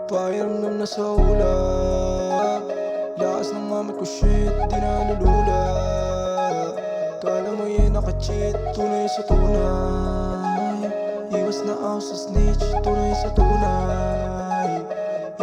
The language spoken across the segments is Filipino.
Pakiramdam na sa ulap. Lakas ng amat ko shit, di na lulula. Kala mo yun naka-cheat, tunay sa tunay. Iwas na ako sa snitch, tunay sa tunay.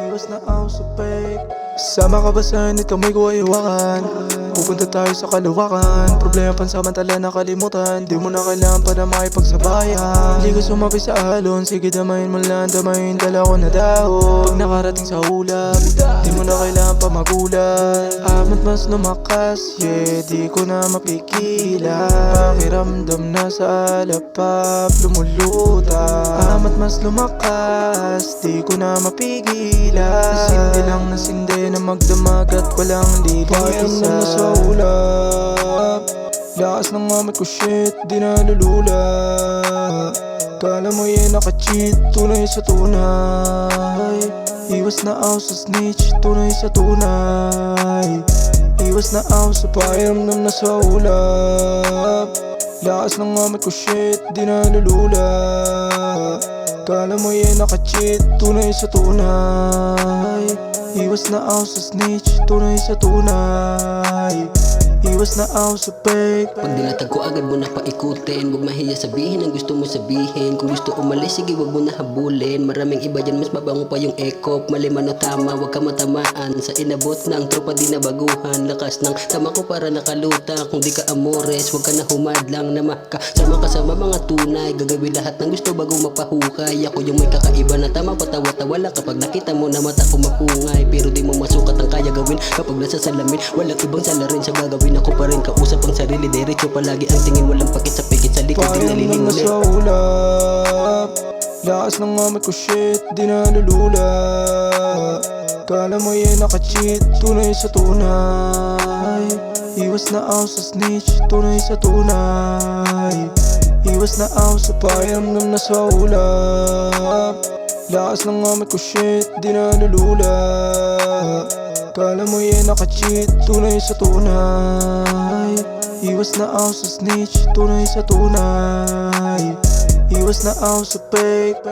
Iwas na ako sa fake. Sama ka ba sa init, kamay ko ay hawakan. Pupunta tayo sa kalawakan. Problema pansamantala nakalimutan. Di mo na kailangan pa na makipagsabayan. Hindi ko sumabi sa alon, sige damayin mo lang. Damayin dala ko na dahon. Pag nakarating sa ulap, di mo na kailangan pa magulat. Amat mas lumakas, yeah, di ko na mapigilan. Pakiramdam na sa alapap, lumuluta. Amat mas lumakas, di ko na mapigilan. Nasindi lang nasindi na magdamag at walang lilisa. Pakiramdam na sa ulap. Lakas ng amat ko shit, di na lulula. Kala mo yun naka-cheat, tunay sa tunay. Iwas na ako sa snitch, tunay sa tunay. Iwas na ako sa pakiramdam na sa ulap. Lakas ng amat ko shit, di na lulula. Kala mo yun naka-cheat, tunay sa tunay. Iwas na ako sa snitch, tunay sa tunay. Iwas na ako sa fake. Pag dinatag ko agad mo na paikutin. Huwag mahiya sabihin ang gusto mo sabihin. Kung gusto umalis, sige wag mo na habulin. Maraming iba dyan, mas mabango pa yung ekop. Mali man o tama, wag ka matamaan. Sa inabot ng tropa di na baguhan. Lakas ng tama ko para nakaluta. Kung di ka amores, wag ka na humadlang na makasama ka sa mga tunay. Gagawin lahat ng gusto bago mapahukay. Ako yung may kakaiba na tama, patawa-tawa lang kapag nakita mo na mata ko mapungay. Pero di mo masukat ang kaya gawin kapag nasa salamin. Walang ibang salarin sa gagawin. Ako pa rin kausap ang sarili, diretso palagi ang tingin. Walang pakit sa pikit sa likod, di Pakiramdam na nalilingulit. sa ulap. Lakas ng amat ko shit, di na lulula. Kala mo yun naka-cheat, tunay sa tunay. Iwas na ako sa snitch, tunay sa tunay. Iwas na ako sa pakiramdam na sa ulap. Lakas ng amat ko shit, di na lulula. Kala mo yun naka-cheat, tunay sa tunay. Iwas na ako sa snitch, tunay sa tunay. Iwas na ako sa fake.